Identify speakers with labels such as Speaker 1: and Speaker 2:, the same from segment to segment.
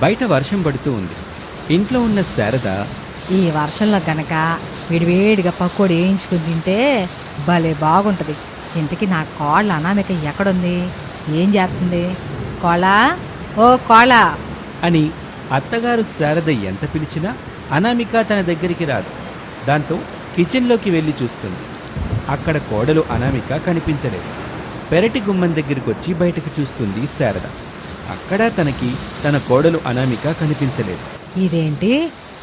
Speaker 1: బయట వర్షం పడుతూ ఉంది. ఇంట్లో ఉన్న శారద
Speaker 2: ఈ వర్షంలో గనక వేడివేడిగా పకోడీ వేయించుకుని తింటే భలే బాగుంటుంది. ఇంతకీ నా కోళ్ళ అనామిక ఎక్కడుంది? ఏం చేస్తుంది? కోళ్ళా, ఓ కోళ్ళా!
Speaker 1: అని అత్తగారు శారద ఎంత పిలిచినా అనామిక తన దగ్గరికి రాదు. దాంతో కిచెన్లోకి వెళ్ళి చూస్తుంది. అక్కడ కోడలు అనామిక కనిపించలేదు. పెరటి గుమ్మం దగ్గరికి వచ్చి బయటకు చూస్తుంది శారద. అక్కడ తనకి తన కోడలు అనామిక కనిపించలేదు.
Speaker 2: ఇదేంటి,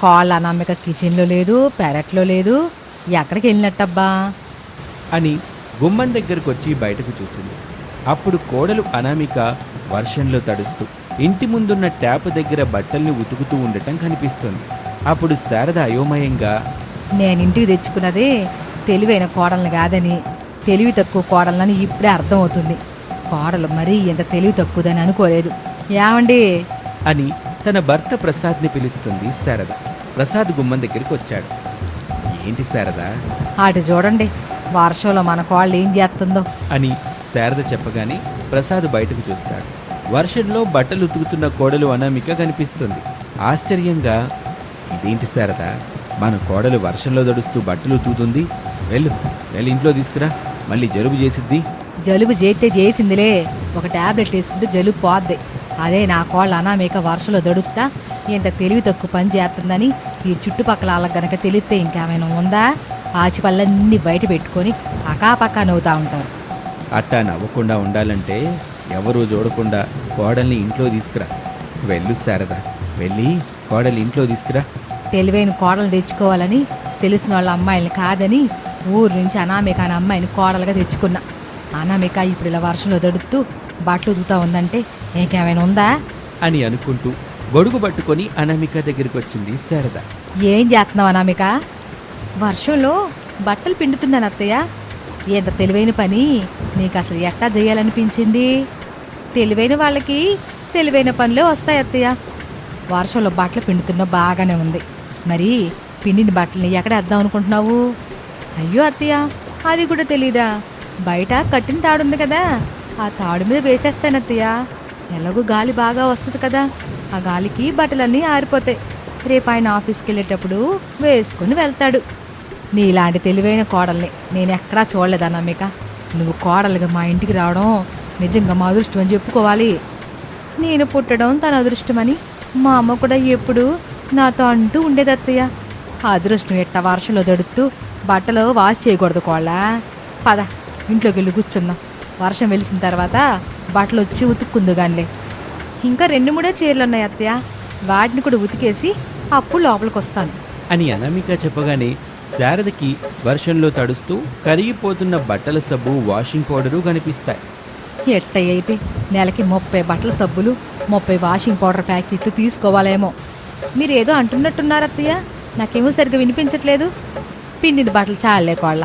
Speaker 2: కోళ్ళ అనామిక కిచెన్లో లేదు, పెరట్లో లేదు, ఎక్కడికి వెళ్ళినట్టబ్బా?
Speaker 1: అని గుమ్మం దగ్గరకు వచ్చి బయటకు చూసింది. అప్పుడు కోడలు అనామిక వర్షంలో తడుస్తూ ఇంటి ముందున్న ట్యాప్ దగ్గర బట్టల్ని ఉతుకుతూ ఉండటం కనిపిస్తుంది. అప్పుడు శారద అయోమయంగా,
Speaker 2: నేనింటికి తెచ్చుకున్నది తెలివైన కోడల్ని కాదని, తెలివి తక్కువ కోడలని ఇప్పుడే అర్థమవుతుంది. కోడలు మరీ ఇంత తెలివి తక్కువదని అనుకోలేదు. ఏమండి?
Speaker 1: అని తన భర్త ప్రసాద్ని పిలుస్తుంది శారద. ప్రసాద్ గుమ్మం దగ్గరికి వచ్చాడు. ఏంటి శారద?
Speaker 2: అటు చూడండి, వర్షంలో మన కోళ్ళు ఏం చేస్తుందో
Speaker 1: అని శారద చెప్పగానే ప్రసాద్ బయటకు చూస్తాడు. వర్షంలో బట్టలు ఉతుకుతున్న కోడలు అనామిక కనిపిస్తుంది. ఆశ్చర్యంగా, ఇదేంటి శారద, మన కోడలు వర్షంలో దడుస్తూ బట్టలు ఉతుకుతుంది? వెళ్ళు ఇంట్లో తీసుకురా, మళ్ళీ జలుబు చేసిద్ది.
Speaker 2: జలుబు చేస్తే చేసిందిలే, ఒక టాబ్లెట్ వేసుకుంటే జలుబు పోద్ది. అదే నా కోళ్ళ అనామిక వర్షంలో దడుపుతా ఇంత తెలివి తక్కువ పని చేస్తుందని ఈ చుట్టుపక్కల వాళ్ళకి గనక తెలిస్తే ఇంకేమైనా ఉందా? ఆచిపళ్ళన్నీ బయట పెట్టుకొని అకాపక్కా నవ్వుతా ఉంటారు.
Speaker 1: అట్టా నవ్వకుండా ఉండాలంటే ఎవరూ చూడకుండా కోడల్ని ఇంట్లో తీసుకురా. వెళ్ళు శారద, వెళ్ళి కోడల్ని ఇంట్లో తీసుకురా.
Speaker 2: తెలివైన కోడలు తెచ్చుకోవాలని తెలిసిన వాళ్ళ అమ్మాయిని కాదని ఊరు నుంచి అనామిక అనే అమ్మాయిని కోడలుగా తెచ్చుకున్నా. అనామిక ఇప్పుడు ఇలా వర్షంలో దడుపుతూ బట్టలు ఉతుకుతా ఉందంటే ఇంకేమైనా ఉందా
Speaker 1: అని అనుకుంటూ గొడుగు పట్టుకొని అనామిక దగ్గరికి వచ్చింది శారద.
Speaker 2: ఏం చేస్తున్నావు అనామిక? వర్షంలో బట్టలు పిండుతున్నాను అత్తయ్య. ఎంత తెలివైన పని నీకు అసలు ఎట్టా చేయాలనిపించింది? తెలివైన వాళ్ళకి తెలివైన పనులే వస్తాయి అత్తయ్య. వర్షంలో బట్టలు పిండుతున్నా బాగానే ఉంది, మరి పిండిన బట్టల్ని ఎక్కడ వేద్దాం అనుకుంటున్నావు? అయ్యో అత్తయ్య, అది కూడా తెలీదా? బయట కట్టిన తాడుంది కదా, ఆ తాడు మీద వేసేస్తాను అత్తయ్య. ఎలాగూ గాలి బాగా వస్తుంది కదా, ఆ గాలికి బట్టలన్నీ ఆరిపోతాయి. రేపు ఆయన ఆఫీస్కి వెళ్ళేటప్పుడు వేసుకుని వెళ్తాడు. నీలాంటి తెలివైన కోడల్ని నేను ఎక్కడా చూడలేదు అనామిక. నువ్వు కోడలుగా మా ఇంటికి రావడం నిజంగా మా అదృష్టం అని చెప్పుకోవాలి. నేను పుట్టడం తన అదృష్టమని మా అమ్మ కూడా ఎప్పుడు నాతో అంటూ ఉండేది అత్తయ్య. ఆ అదృష్టం ఎట్ట వర్షంలో దడుతూ బట్టలు వాష్ చేయకూడదు కోళ్ళ. పద, ఇంట్లోకి వెళ్ళి కూర్చుందాం. వర్షం వెలిసిన తర్వాత బట్టలు వచ్చి ఉతుక్కుందు గానిలే. ఇంకా 2-3 చీరలు ఉన్నాయి అత్తయ్య, వాటిని కూడా ఉతికేసి అప్పుడు లోపలికి వస్తాను
Speaker 1: అని అనామిక చెప్పగానే శారదకి వర్షంలో తడుస్తూ కరిగిపోతున్న బట్టల సబ్బు, వాషింగ్ పౌడరు కనిపిస్తాయి.
Speaker 2: ఎట్టయితే నెలకి 30 బట్టల సబ్బులు, 30 వాషింగ్ పౌడర్ ప్యాకెట్లు తీసుకోవాలేమో. మీరేదో అంటున్నట్టున్నారు అత్తయ్య, నాకేమో సరిగ్గా వినిపించట్లేదు. పిండిన బట్టలు చాలే కోళ్ళ,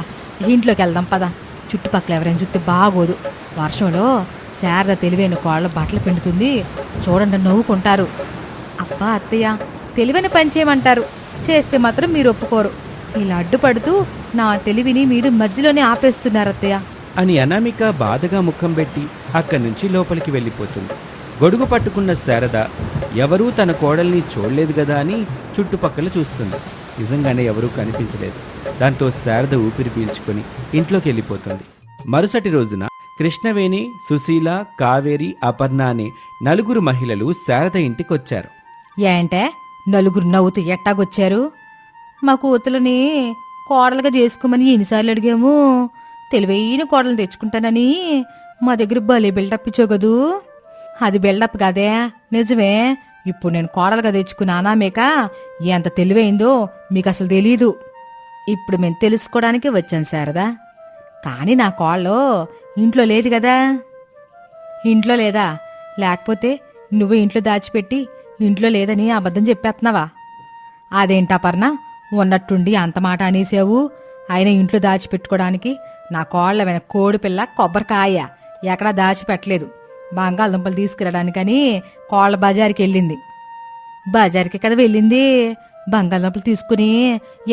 Speaker 2: ఇంట్లోకి వెళ్దాం పద. చుట్టుపక్కల ఎవరైనా చూస్తే బాగోదు. వర్షంలో శారద తెలివైన కోళ్ళ బట్టలు పిండుతుంది, చూడండి నవ్వుకుంటారు. అబ్బా అత్తయ్య, తెలివైన పని చేయమంటారు, చేస్తే మాత్రం మీరు ఒప్పుకోరు. ఇలా అడ్డుపడుతూ నా తెలివిని మీరు మధ్యలోనే ఆపేస్తున్నారు అత్తయ్య
Speaker 1: అని అనామిక బాధగా ముఖం పెట్టి అక్కడి నుంచి లోపలికి వెళ్ళిపోతుంది. గొడుగు పట్టుకున్న శారద ఎవరూ తన కోడల్ని చూడలేదు కదా అని చుట్టుపక్కల చూస్తుంది. నిజంగానే ఎవరూ కనిపించలేదు. దాంతో శారద ఊపిరి పీల్చుకొని ఇంట్లోకి వెళ్ళిపోతుంది. మరుసటి రోజున కృష్ణవేణి, సుశీల, కావేరి, అపర్ణ అనే 4 మహిళలు శారద ఇంటికొచ్చారు.
Speaker 2: ఏంటే నలుగురు నవ్వుతూ ఎట్టాగొచ్చారు? మా కూతులని కోడలుగా చేసుకోమని ఎన్నిసార్లు అడిగాము. తెలివైన కోడలు తెచ్చుకుంటానని మా దగ్గర భలే బిల్డప్ ఇచ్చావు కదూ. అది బిల్డప్ కాదే, నిజమే. ఇప్పుడు నేను కోడలుగా తెచ్చుకున్న అనామిక ఎంత తెలివైందో మీకు అసలు తెలీదు. ఇప్పుడు మేము తెలుసుకోవడానికి వచ్చాను శారదా. కానీ నా కోళ్ళు ఇంట్లో లేదు కదా. ఇంట్లో లేదా? లేకపోతే నువ్వు ఇంట్లో దాచిపెట్టి ఇంట్లో లేదని అబద్ధం చెప్పేస్తున్నావా? అదేంటపర్ణ, ఉన్నట్టుండి అంత మాట అనేసావు. ఆయన ఇంట్లో దాచిపెట్టుకోవడానికి నా కోళ్ళ వెన కోడిపిల్ల కొబ్బరికాయ ఎక్కడా దాచిపెట్టలేదు. బంగాళదుంపలు తీసుకురావడానికని కోళ్ళ బజారుకి వెళ్ళింది. బజార్కి కదా వెళ్ళింది, బంగాళదుంపలు తీసుకుని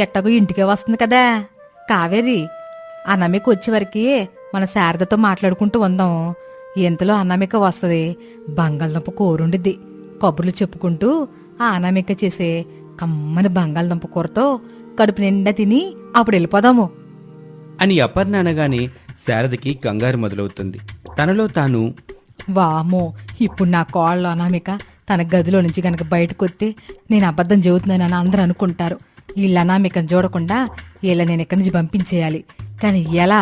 Speaker 2: ఎట్టగో ఇంటికే వస్తుంది కదా. కావేరి, అన్నమిక వచ్చేవరకు మన శారదతో మాట్లాడుకుంటూ ఉందాం. ఇంతలో అన్నమిక వస్తుంది, బంగాళదుంప కూరుండిద్ది, కబుర్లు చెప్పుకుంటూ ఆ అనామిక చేసే కమ్మని బంగాళదుంప కూరతో కడుపు నిండా తిని అప్పుడు వెళ్ళిపోదాము.
Speaker 1: అని అపర్ణ అనగానే శారదకి కంగారు మొదలవుతుంది. తనలో తాను,
Speaker 2: వామో, ఇప్పుడు నా కోళ్ళ అనామిక తన గదిలో నుంచి గనక బయటకు వస్తే నేను అబద్ధం చెబుతున్నానని అందరూ అనుకుంటారు. వీళ్ళ అనామికను చూడకుండా వీళ్ళ నేను ఇక్కడి నుంచి పంపించేయాలి. కానీ ఎలా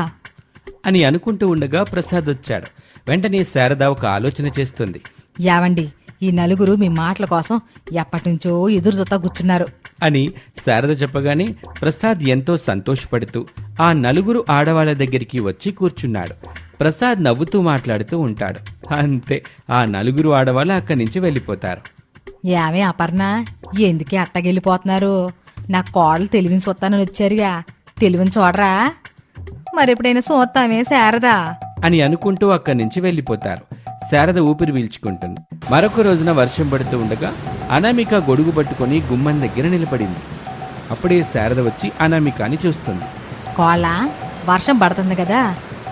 Speaker 1: అని అనుకుంటూ ఉండగా ప్రసాద్ వచ్చాడు. వెంటనే శారద ఒక ఆలోచన చేస్తుంది.
Speaker 2: యావండి, ఈ నలుగురు మీ మాటల కోసం ఎప్పటినుంచో ఎదురు చూస్తా కూర్చున్నారు
Speaker 1: అని శారద చెప్పగానే ప్రసాద్ ఎంతో సంతోషపడుతూ ఆ నలుగురు ఆడవాళ్ల దగ్గరికి వచ్చి కూర్చున్నాడు. ప్రసాద్ నవ్వుతూ మాట్లాడుతూ ఉంటాడు. అంతే, ఆ నలుగురు ఆడవాళ్ళు అక్కడి నుంచి వెళ్ళిపోతారు.
Speaker 2: ఏమే అపర్ణ, ఎందుకే అట్టగెళ్ళిపోతున్నారు? నా కోడలు తెలివిని చూస్తానని వచ్చారుగా, తెలివిని చూడరా? మరెప్పుడైనా చూస్తామే శారదా
Speaker 1: అని అనుకుంటూ అక్కడి నుంచి వెళ్ళిపోతారు. శారద ఊపిరి పీల్చుకుంటుంది. మరొక రోజున వర్షం పడుతూ ఉండగా అనామిక గొడుగు పట్టుకుని గుమ్మం దగ్గర నిలబడింది. అప్పుడే శారద వచ్చి అనామికాని చూస్తుంది.
Speaker 2: కోళ్ళ, వర్షం పడుతుంది కదా,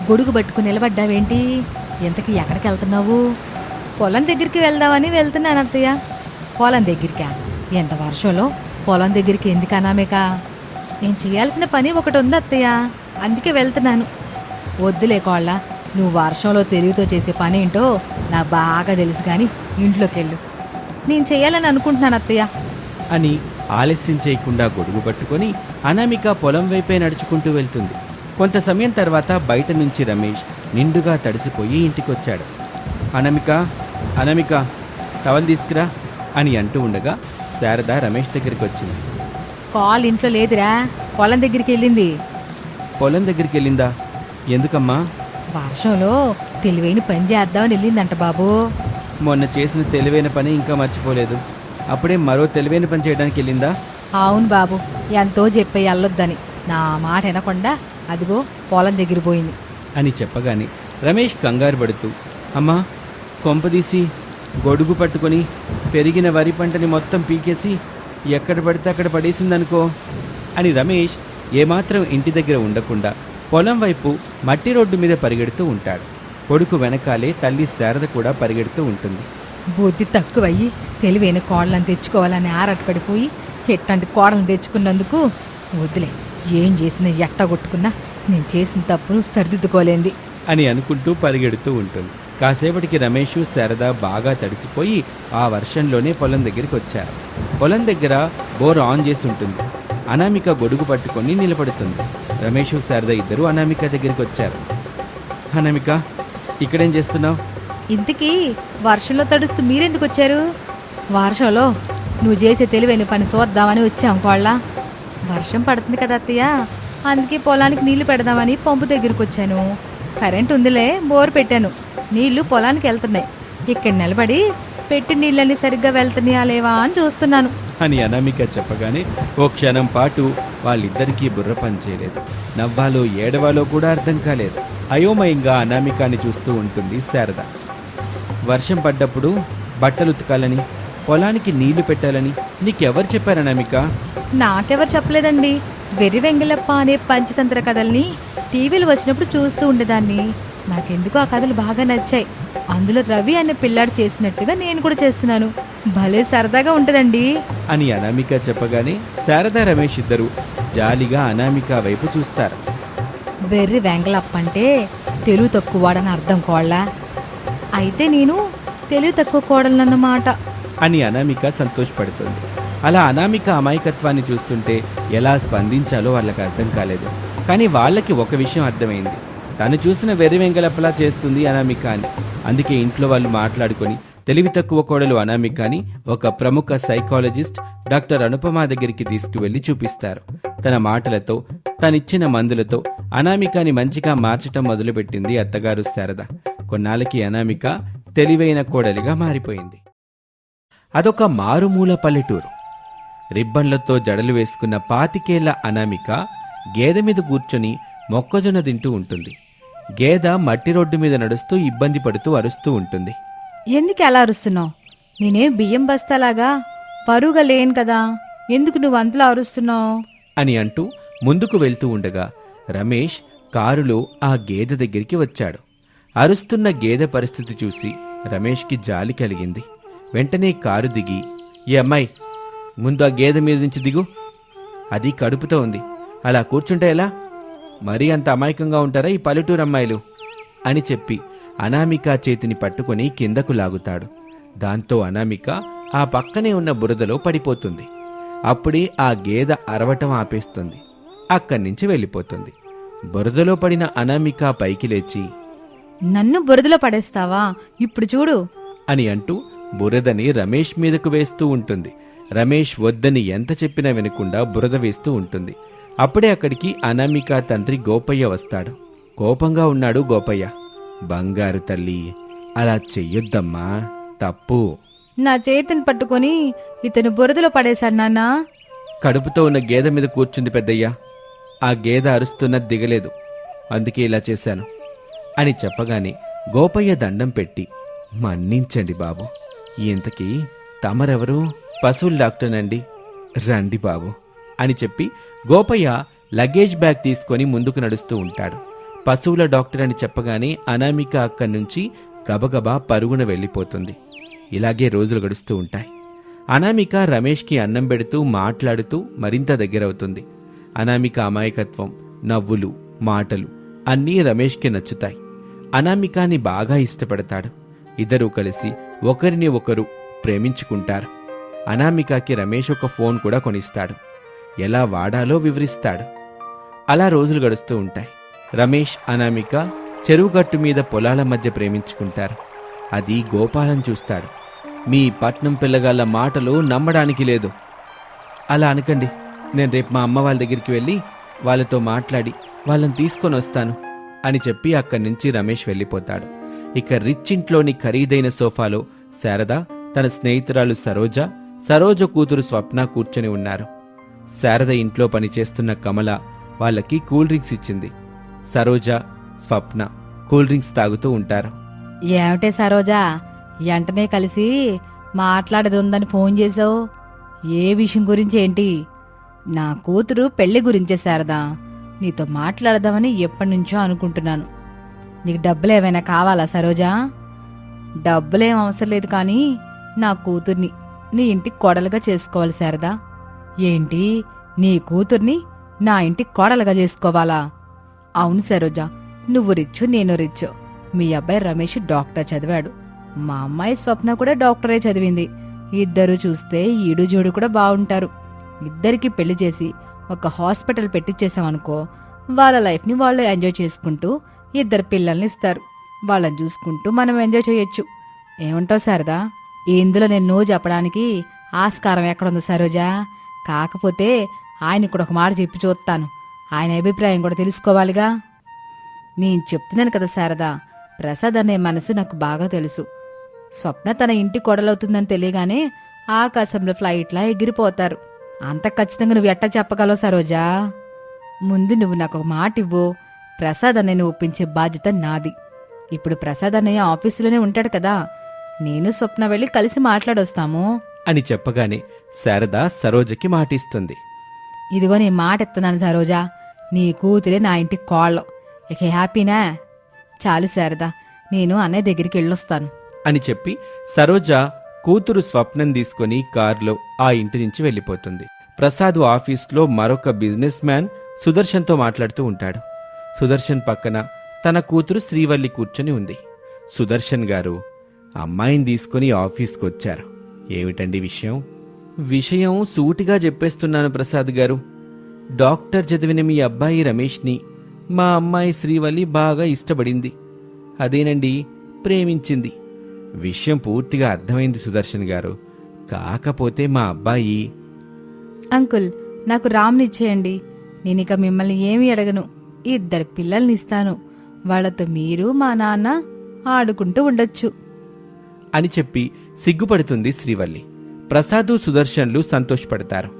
Speaker 2: గొడుగు పట్టుకుని నిలబడ్డావేంటి? ఇంతకీ ఎక్కడికి వెళ్తున్నావు? పొలం దగ్గరికి వెళ్దామని వెళ్తున్నాను అత్తయ్య. పొలం దగ్గరికా? ఎంత వర్షంలో పొలం దగ్గరికి ఎందుకు అనామిక? నేను చేయాల్సిన పని ఒకటి ఉంది అత్తయ్య, అందుకే వెళ్తున్నాను. వద్దులే కోళ్ళ, నువ్వు వర్షంలో తెలివితో చేసే పని ఏంటో నాకు బాగా తెలుసు, కానీ ఇంట్లోకి వెళ్ళు. నేను చేయాలని అనుకుంటున్నాను అత్తయ్య
Speaker 1: అని ఆలస్యం చేయకుండా గొడుగు పట్టుకొని అనామిక పొలం వైపే నడుచుకుంటూ వెళ్తుంది. కొంత సమయం తర్వాత బయట నుంచి రమేష్ నిండుగా తడిసిపోయి ఇంటికొచ్చాడు. అనామిక, అనామిక, టవల్ తీసుకురా అని అంటూ ఉండగా శారద రమేష్ దగ్గరికి వచ్చింది.
Speaker 2: కాల్ ఇంట్లో లేదురా, పొలం దగ్గరికి వెళ్ళింది.
Speaker 1: పొలం దగ్గరికి వెళ్ళిందా? ఎందుకమ్మా?
Speaker 2: వర్షంలో తెలివైన పని చేద్దామని వెళ్ళిందంట బాబు.
Speaker 1: మొన్న చేసిన తెలివైన పని ఇంకా మర్చిపోలేదు. అప్పుడే మరో తెలివైన పని చేయడానికి వెళ్ళిందా?
Speaker 2: అవును బాబు, ఎంతో చెప్పే వెళ్ళొద్దని నా మాట వినకుండా అదిగో పొలం దగ్గర పోయింది
Speaker 1: అని చెప్పగానే రమేష్ కంగారు పడుతూ, అమ్మా, కొంపదీసి గొడుగు పట్టుకొని పెరిగిన వరి పంటని మొత్తం పీకేసి ఎక్కడ పడితే అక్కడ పడేసిందనుకో అని రమేష్ ఏమాత్రం ఇంటి దగ్గర ఉండకుండా పొలం వైపు మట్టి రోడ్డు మీద పరిగెడుతూ ఉంటాడు. కొడుకు వెనకాలే తల్లి శారద కూడా పరిగెడుతూ ఉంటుంది.
Speaker 2: బుద్ధి తక్కువయ్యి తెలివైన కోడలను తెచ్చుకోవాలని ఆరాటపడిపోయి ఎట్లాంటి కోడలను తెచ్చుకున్నందుకు వద్దులే, ఏం చేసినా ఎట్టగొట్టుకున్నా నేను చేసిన తప్పును సరిదిద్దుకోలేంది
Speaker 1: అని అనుకుంటూ పరిగెడుతూ ఉంటుంది. కాసేపటికి రమేష్, శారద బాగా తడిసిపోయి ఆ వర్షంలోనే పొలం దగ్గరికి వచ్చారు. పొలం దగ్గర బోర్ ఆన్ చేసి ఉంటుంది. అనామిక గొడుగు పట్టుకొని నిలబడుతుంది. రమేష్, శారద ఇద్దరు అనామిక దగ్గరికి వచ్చారు. అనామిక, ఇక్కడేం చేస్తున్నావు?
Speaker 2: ఇంతకీ వర్షంలో తడుస్తూ మీరెందుకు వచ్చారు? వర్షంలో నువ్వు చేసే తెలివైన పని చూద్దామని వచ్చాం కోళ్ళ. వర్షం పడుతుంది కదా అత్తయ్య, అందుకే పొలానికి నీళ్లు పెడదామని పంపు దగ్గరికి వచ్చాను. కరెంట్ ఉందిలే, బోర్ పెట్టాను, నీళ్లు పొలానికి వెళ్తున్నాయి. ఇక్కడ నిలబడి పెట్టి నీళ్ళని సరిగ్గా వెళ్తున్నాయా లేవా అని చూస్తున్నాను
Speaker 1: అని అనామిక చెప్పగానే ఓ క్షణం పాటు వాళ్ళిద్దరికీ బుర్ర పనిచేయలేదు. నవ్వాలో ఏడవాలో కూడా అర్థం కాలేదు. అయోమయంగా అనామికాని చూస్తూ ఉంటుంది శారద. వర్షం పడ్డప్పుడు బట్టలు ఉతకాలని, పొలానికి నీళ్లు పెట్టాలని నీకెవరు చెప్పారు అనామిక?
Speaker 2: నాకెవరు చెప్పలేదండి. వెర్రి వెంగళప్ప అనే పంచతంత్ర కథల్ని టీవీలు వచ్చినప్పుడు చూస్తూ ఉండేదాన్ని. నాకెందుకు ఆ కథలు బాగా నచ్చాయి. అందులో రవి అనే పిల్లాడు చేసినట్టుగా నేను కూడా చేస్తున్నాను. భలే సరదాగా ఉంటదండి
Speaker 1: అని అనామిక చెప్పగానే శారద, రమేష్ ఇద్దరు జాలిగా అనామిక వైపు చూస్తారు.
Speaker 2: వెర్రి వెంగళప్ప అంటే తెలివి తక్కువ వాడని అర్థం కోళ్ళ. అయితే నేను తెలివి తక్కువ కోడలన్నమాట
Speaker 1: అని అనామిక సంతోషపడుతుంది. అలా అనామిక అమాయకత్వాన్ని చూస్తుంటే ఎలా స్పందించాలో వాళ్ళకి అర్థం కాలేదు. కానీ వాళ్ళకి ఒక విషయం అర్థమైంది. తను చూసిన వెర్రి వెంగళప్పలా చేస్తుంది అనామిక అని. అందుకే ఇంట్లో వాళ్ళు మాట్లాడుకొని తెలివి తక్కువ కోడలు అనామిక అని ఒక ప్రముఖ సైకాలజిస్ట్ డాక్టర్ అనుపమ దగ్గరికి తీసుకువెళ్లి చూపిస్తారు. తన మాటలతో, తనిచ్చిన మందులతో అనామికాని మంచిగా మార్చటం మొదలుపెట్టింది అత్తగారు శారద. కొన్నాళ్ళకి అనామిక తెలివైన కోడలిగా మారిపోయింది. అదొక మారుమూల పల్లెటూరు. రిబ్బన్లతో జడలు వేసుకున్న 25 ఏళ్ల అనామిక గేదె మీద కూర్చొని మొక్కజొన్న తింటూ ఉంటుంది. గేదె మట్టి రోడ్డు మీద నడుస్తూ ఇబ్బంది పడుతూ అరుస్తూ ఉంటుంది.
Speaker 2: ఎందుకు అలా అరుస్తున్నావు? నేనేం బియ్యం బస్తాలాగా పరుగా లేను కదా, ఎందుకు నువ్వు అంతలా అరుస్తున్నావు
Speaker 1: అని అంటూ ముందుకు వెళ్తూ ఉండగా రమేష్ కారులో ఆ గేదె దగ్గరికి వచ్చాడు. అరుస్తున్న గేదె పరిస్థితి చూసి రమేష్కి జాలి కలిగింది. వెంటనే కారు దిగి, ఏ అమ్మాయి, ముందు ఆ గేదె మీద నుంచి దిగు. అది కడుపుతో ఉంది, అలా కూర్చుంటే ఎలా? మరీ అంత అమాయకంగా ఉంటారా ఈ పల్లెటూరు అమ్మాయిలు అని చెప్పి అనామిక చేతిని పట్టుకుని కిందకు లాగుతాడు. దాంతో అనామిక ఆ పక్కనే ఉన్న బురదలో పడిపోతుంది. అప్పుడే ఆ గేదె అరవటం ఆపేస్తుంది. అక్కడి నుంచి వెళ్ళిపోతుంది. బురదలో పడిన అనామిక పైకి లేచి,
Speaker 2: నన్ను బురదలో పడేస్తావా? ఇప్పుడు చూడు
Speaker 1: అని అంటూ బురదని రమేష్ మీదకు వేస్తూ ఉంటుంది. రమేష్ వద్దని ఎంత చెప్పినా వినకుండా బురద వేస్తూ ఉంటుంది. అప్పుడే అక్కడికి అనామిక తండ్రి గోపయ్య వస్తాడు. కోపంగా ఉన్నాడు గోపయ్య. బంగారు తల్లి, అలా చెయ్యొద్దమ్మా, తప్పు.
Speaker 2: నా చేతిని పట్టుకొని ఇతను బురదలో పడేశాడు నాన్నా.
Speaker 1: కడుపుతో ఉన్న గేదె మీద కూర్చుంది పెద్దయ్య. ఆ గేదె అరుస్తున్నది దిగలేదు, అందుకే ఇలా చేశాను అని చెప్పగానే గోపయ్య దండం పెట్టి, మన్నించండి బాబు, ఇంతకీ తమరెవరు? పశువుల డాక్టర్నండి, రండి బాబు అని చెప్పి గోపయ్య లగేజ్ బ్యాగ్ తీసుకొని ముందుకు నడుస్తూ ఉంటాడు. పశువుల డాక్టర్ అని చెప్పగానే అనామిక అక్కడి నుంచి గబగబా పరుగున వెళ్ళిపోతుంది. ఇలాగే రోజులు గడుస్తూ ఉంటాయి. అనామిక రమేష్కి అన్నం పెడుతూ మాట్లాడుతూ మరింత దగ్గరవుతుంది. అనామిక అమాయకత్వం, నవ్వులు, మాటలు అన్నీ రమేష్కి నచ్చుతాయి. అనామికాని బాగా ఇష్టపడతాడు. ఇద్దరూ కలిసి ఒకరిని ఒకరు ప్రేమించుకుంటారు. అనామికకి రమేష్ ఒక ఫోన్ కూడా కొనిస్తాడు. ఎలా వాడాలో వివరిస్తాడు. అలా రోజులు గడుస్తూ ఉంటాయి. రమేష్, అనామిక చెరువుగట్టు మీద పొలాల మధ్య ప్రేమించుకుంటారు. అది గోపాలం చూస్తాడు. మీ పట్నం పిల్లగాళ్ళ మాటలు నమ్మడానికి లేదు. అలా అనకండి, నేను రేపు మా అమ్మ వాళ్ళ దగ్గరికి వెళ్ళి వాళ్ళతో మాట్లాడి వాళ్ళని తీసుకొని వస్తాను అని చెప్పి అక్కడి నుంచి రమేష్ వెళ్ళిపోతాడు. ఇక రిచ్ ఇంట్లోని ఖరీదైన సోఫాలో శారద, తన స్నేహితురాలు సరోజ కూతురు స్వప్న కూర్చొని ఉన్నారు. శారద ఇంట్లో పనిచేస్తున్న కమల వాళ్ళకి కూల్ డ్రింక్స్ ఇచ్చింది. సరోజ, స్వప్న కూల్ డ్రింక్స్ తాగుతూ ఉంటారు.
Speaker 2: ఏమిటే సరోజా, వెంటనే కలిసి మాట్లాడేది ఉందని ఫోన్ చేసావు? ఏ విషయం గురించి ఏంటి? నా కూతురు పెళ్లి గురించే శారదా, నీతో మాట్లాడదామని ఎప్పటినుంచో అనుకుంటున్నాను. నీకు డబ్బులు ఏమైనా కావాలా సరోజా? డబ్బులేం అవసరం లేదు, కానీ నా కూతుర్ని నీ ఇంటికి కోడలుగా చేసుకోవాలి శారదా. ఏంటి, నీ కూతుర్ని నా ఇంటికి కోడలుగా చేసుకోవాలా? అవును సరోజా, నువ్వు రిచ్చు, నేను రిచ్చు. మీ అబ్బాయి రమేష్ డాక్టర్ చదివాడు, మా అమ్మాయి స్వప్న కూడా డాక్టరే చదివింది. ఇద్దరు చూస్తే ఈడు జోడు కూడా బాగుంటారు. ఇద్దరికి పెళ్లి చేసి ఒక హాస్పిటల్ పెట్టించేసామనుకో, వాళ్ళ లైఫ్ని వాళ్ళు ఎంజాయ్ చేసుకుంటూ ఇద్దరు పిల్లల్ని ఇస్తారు. వాళ్ళని చూసుకుంటూ మనం ఎంజాయ్ చేయొచ్చు. ఏమంటావు శారదా? ఇందులో నేను నువ్వు చెప్పడానికి ఆస్కారం ఎక్కడుంది సరోజా? కాకపోతే ఆయన కూడా ఒక మాట చెప్పి చూస్తాను, ఆయన అభిప్రాయం కూడా తెలుసుకోవాలిగా. నేను చెప్తున్నాను కదా శారదా, ప్రసాద్ అనే మనసు నాకు బాగా తెలుసు. స్వప్న తన ఇంటి కొడలవుతుందని తెలియగానే ఆకాశంలో ఫ్లైట్లా ఎగిరిపోతారు. అంత ఖచ్చితంగా నువ్వు ఎట్టా చెప్పగలవు సరోజా? ముందు నువ్వు నాకు ఒక మాట ఇవ్వు. ప్రసాద్ అన్నయ్యని ఒప్పించే బాధ్యత నాది. ఇప్పుడు ప్రసాద్ అన్నయ్య ఆఫీసులోనే ఉంటాడు కదా, నేను స్వప్న వెళ్ళి కలిసి మాట్లాడొస్తాము
Speaker 1: అని చెప్పగానే శారద సరోజకి మాటిస్తుంది.
Speaker 2: ఇదిగో నీ మాట ఎత్తున్నాను సరోజా, నీ కూతురే నా ఇంటి కోళ్ళం. ఇక హ్యాపీనా? చాలు శారదా, నేను అన్నయ్య దగ్గరికి వెళ్ళొస్తాను
Speaker 1: అని చెప్పి సరోజ కూతురు స్వప్నం తీసుకుని కారులో ఆ ఇంటి నుంచి వెళ్ళిపోతుంది. ప్రసాద్ ఆఫీస్లో మరొక బిజినెస్ మ్యాన్ సుదర్శన్తో మాట్లాడుతూ ఉంటాడు. సుదర్శన్ పక్కన తన కూతురు శ్రీవల్లి కూర్చొని ఉంది. సుదర్శన్ గారు, అమ్మాయిని తీసుకుని ఆఫీస్కి వచ్చారు. ఏమిటండి విషయం? విషయం సూటిగా చెప్పేస్తున్నాను ప్రసాద్ గారు. డాక్టర్ చదివిన మీ అబ్బాయి రమేష్ని మా అమ్మాయి శ్రీవల్లి బాగా ఇష్టపడింది. అదేనండి, ప్రేమించింది. విషయం పూర్తిగా అర్థమైంది సుదర్శన్ గారు. కాకపోతే మా అబ్బాయి...
Speaker 2: అంకుల్, నాకు రామ్నిచ్చేయండి. నేనిక మిమ్మల్ని ఏమీ అడగను. ఇద్దరు పిల్లల్ని ఇస్తాను. వాళ్లతో మీరు మా నాన్న ఆడుకుంటూ ఉండొచ్చు
Speaker 1: అని చెప్పి సిగ్గుపడుతుంది శ్రీవల్లి. ప్రసాదు, సుదర్శన్లు సంతోషపడతారు.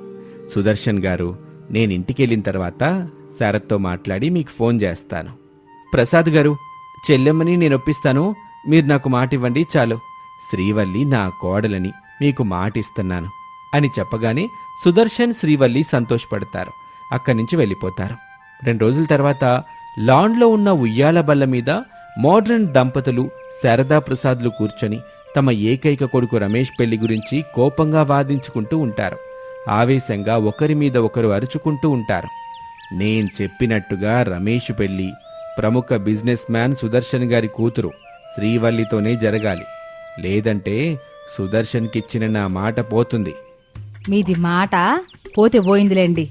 Speaker 1: సుదర్శన్ గారు, నేనింటికెళ్ళిన తర్వాత శారద్తో మాట్లాడి మీకు ఫోన్ చేస్తాను. ప్రసాద్ గారు, చెల్లెమ్మని నేను ఒప్పిస్తాను, మీరు నాకు మాట ఇవ్వండి చాలు. శ్రీవల్లి నా కోడలని మీకు మాటిస్తున్నాను అని చెప్పగానే సుదర్శన్, శ్రీవల్లి సంతోషపడతారు. అక్కడి నుంచి వెళ్ళిపోతారు. 2 రోజుల తర్వాత లాన్లో ఉన్న ఉయ్యాల బల్ల మీద మోడ్రన్ దంపతులు శారదా ప్రసాద్లు కూర్చొని తమ ఏకైక కొడుకు రమేష్ పెళ్లి గురించి కోపంగా వాదించుకుంటూ ఉంటారు. ఆవేశంగా ఒకరి మీద ఒకరు అరుచుకుంటూ ఉంటారు. నేను చెప్పినట్టుగా రమేష్ పెళ్లి ప్రముఖ బిజినెస్ మ్యాన్ సుదర్శన్ గారి కూతురు శ్రీవల్లితోనే జరగాలి. లేదంటే సుదర్శన్కిచ్చిన నా మాట పోతుంది.
Speaker 2: మీది మాట పోతే పోయిందిలేండి.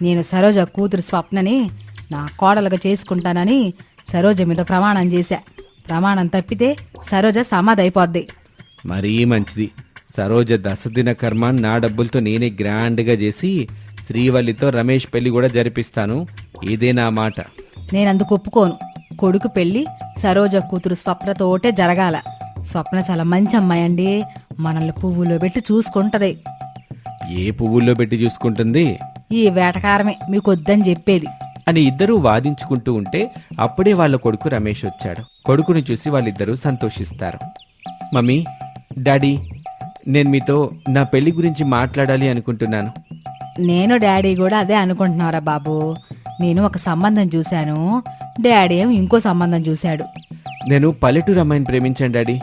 Speaker 2: నేను సరోజ కూతురు స్వప్నని నా కోడలుగా చేసుకుంటానని సరోజ మీద ప్రమాణం చేశా. ప్రమాణం తప్పితే సరోజ సమాధి అయిపోద్ది.
Speaker 1: మరీ మంచిది. సరోజ దశదిన కర్మ నా డబ్బులతో నేనే గ్రాండ్గా చేసి శ్రీవల్లితో రమేష్ పెళ్లి కూడా జరిపిస్తాను. ఇదే నా మాట.
Speaker 2: నేనందుకు ఒప్పుకోను. కొడుకు పెళ్లి సరోజ కూతురు స్వప్నతోటే జరగాల. స్వప్న చాలా మంచి అమ్మాయి అండి. మనల్ని పువ్వులో పెట్టి చూసుకుంటది.
Speaker 1: ఏ పువ్వుల్లో పెట్టి చూసుకుంటుంది
Speaker 2: ఈ వేటకారమే మీకొద్దని చెప్పేది
Speaker 1: అని ఇద్దరూ వాదించుకుంటూ ఉంటే అప్పుడే వాళ్ళ కొడుకు రమేష్ వచ్చాడు. కొడుకుని చూసి వాళ్ళిద్దరూ సంతోషిస్తారు. మమ్మీ, డాడీ, నేను మీతో నా పెళ్లి గురించి మాట్లాడాలి అనుకుంటున్నాను.
Speaker 2: నేను డాడీ కూడా అదే అనుకుంటున్నారా బాబు. నేను ఒక సంబంధం చూశాను, డాడీ ఏమో ఇంకో సంబంధం చూశాడు.
Speaker 1: నేను పల్లెటూరు అమ్మాయిని ప్రేమించాను డాడీ.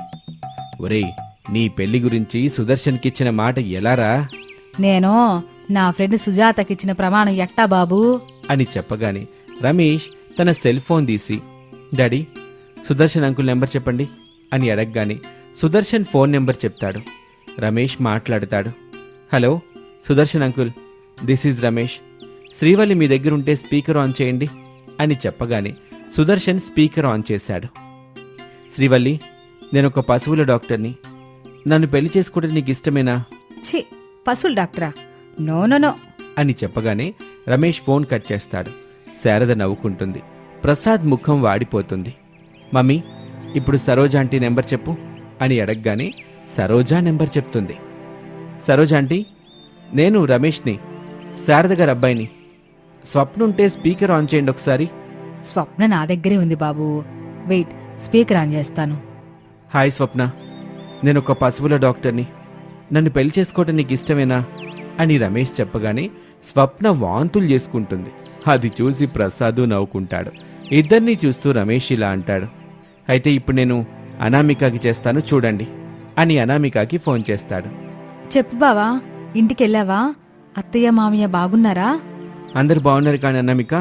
Speaker 1: ఒరేయ్, నీ పెళ్లి గురించి సుదర్శన్కిచ్చిన మాట ఎలారా
Speaker 2: నేను నా ఫ్రెండ్ సుజాతకిచ్చిన ప్రమాణం ఎట్టా బాబు
Speaker 1: అని చెప్పగానే రమేష్ తన సెల్ ఫోన్ తీసి, డాడీ, సుదర్శన్ అంకుల్ నెంబర్ చెప్పండి అని అడగగానే సుదర్శన్ ఫోన్ నెంబర్ చెప్తాడు. రమేష్ మాట్లాడతాడు. Hello Sudarshan uncle, this is Ramesh. Srivalli మీ దగ్గర ఉంటే స్పీకర్ ఆన్ చేయండి అని చెప్పగానే సుదర్శన్ స్పీకర్ ఆన్ చేశాడు. శ్రీవల్లి, నేనొక పశువుల డాక్టర్ని. నన్ను పెళ్లి చేసుకోవడం నీకు ఇష్టమేనా?
Speaker 2: ఛీ, పశువుల డాక్టరా? నో నో నో
Speaker 1: అని చెప్పగానే రమేష్ ఫోన్ కట్ చేస్తాడు. శారద నవ్వుకుంటుంది. ప్రసాద్ ముఖం వాడిపోతుంది. మమ్మీ, ఇప్పుడు సరోజ ఆంటీ నెంబర్ చెప్పు అని అడగగానే సరోజా నెంబర్ చెప్తుంది. సరోజ ఆంటీ, నేను రమేష్ని, శారద గారి అబ్బాయిని. స్వప్న ఉంటే స్పీకర్ ఆన్ చేయండి ఒకసారి.
Speaker 2: స్వప్న నా దగ్గరే ఉంది బాబు. వెయిట్, స్పీకర్ ఆన్ చేస్తాను.
Speaker 1: హాయ్ స్వప్న, నేను ఒక పశువుల డాక్టర్ని. నన్ను పెళ్లి చేసుకోవటం నీకు ఇష్టమేనా అని రమేష్ చెప్పగానే స్వప్న వాంతులు చేసుకుంటుంది. అది చూసి ప్రసాదు నవ్వుకుంటాడు. ఇద్దరినీ చూస్తూ రమేష్ ఇలా అంటాడు, అయితే ఇప్పుడు నేను అనామికకి చేస్తాను చూడండి అని అనామికకి ఫోన్ చేస్తాడు.
Speaker 2: చెప్పు బావా, ఇంటికెళ్ళావా? అత్తయ్య మామయ్య బాగున్నారా?
Speaker 1: అందరు బాగున్నారు. కానీ అనామిక,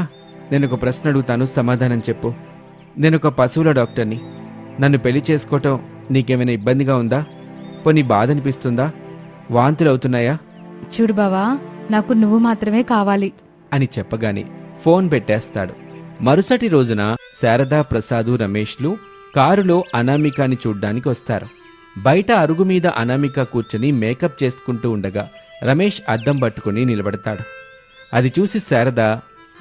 Speaker 1: నేను ఒక ప్రశ్న అడుగుతాను, సమాధానం చెప్పు. నేను ఒక పశువుల డాక్టర్ని. నన్ను పెళ్లి చేసుకోవటం నీకేమైనా ఇబ్బందిగా ఉందా? పోనీ బాధ అనిపిస్తుందా? వాంతులు అవుతున్నాయా?
Speaker 2: చూడు బావా, నాకు నువ్వు మాత్రమే కావాలి
Speaker 1: అని చెప్పగానే ఫోన్ పెట్టేస్తాడు. మరుసటి రోజున శారదా, ప్రసాదు, రమేష్లు కారులో అనామికాని చూడ్డానికి వస్తారు. బయట అరుగు మీద అనామిక కూర్చుని మేకప్ చేసుకుంటూ ఉండగా రమేష్ అద్దం పట్టుకుని నిలబడతాడు. అది చూసి శారద,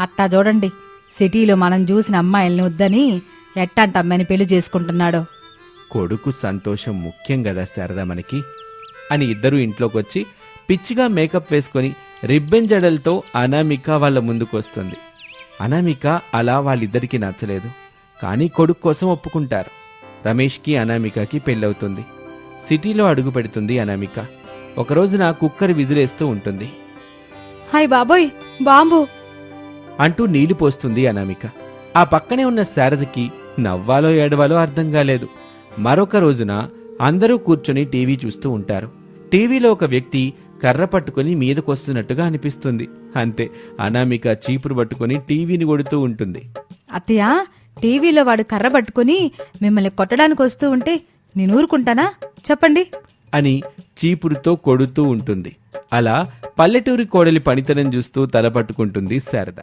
Speaker 2: అట్టా చూడండి, సిటీలో మనం చూసిన అమ్మాయిల్ని వద్దని ఎట్టాంటి అమ్మాయిని పెళ్లి చేసుకుంటున్నాడో.
Speaker 1: కొడుకు సంతోషం ముఖ్యం కదా శారద మనకి అని ఇద్దరూ ఇంట్లోకొచ్చి పిచ్చిగా మేకప్ వేసుకొని రిబ్బన్ జడలతో అనామిక వాళ్ళ ముందుకు వస్తుంది. అనామిక అలా వాళ్ళిద్దరికీ నచ్చలేదు. కానీ కొడుకు కోసం ఒప్పుకుంటారు. రమేష్కి అనామికకి పెళ్ళవుతుంది. సిటీలో అడుగు పెడుతుంది అనామిక. ఒకరోజున కుక్కర్ విజిలేస్తూ ఉంటుంది.
Speaker 2: హాయ్ బాబోయ్, బాంబు
Speaker 1: అంటూ నీళ్లు పోస్తుంది అనామిక. ఆ పక్కనే ఉన్న శారదకి నవ్వాలో ఏడవాలో అర్థం కాలేదు. మరొక రోజున అందరూ కూర్చొని టీవీ చూస్తూ ఉంటారు. టీవీలో ఒక వ్యక్తి కర్ర పట్టుకుని మీదకొస్తున్నట్టుగా అనిపిస్తుంది. అంతే, అనామిక చీపురు పట్టుకుని టీవీని కొడుతూ ఉంటుంది.
Speaker 2: అత్తయ్య, టీవీలో వాడు కర్ర పట్టుకుని మిమ్మల్ని కొట్టడానికి వస్తూ ఉంటే నేను ఊరుకుంటానా చెప్పండి
Speaker 1: అని చీపురుతో కొడుతూ ఉంటుంది. అలా పల్లెటూరి కోడలి పనితనం చూస్తూ తల పట్టుకుంటుంది శారద.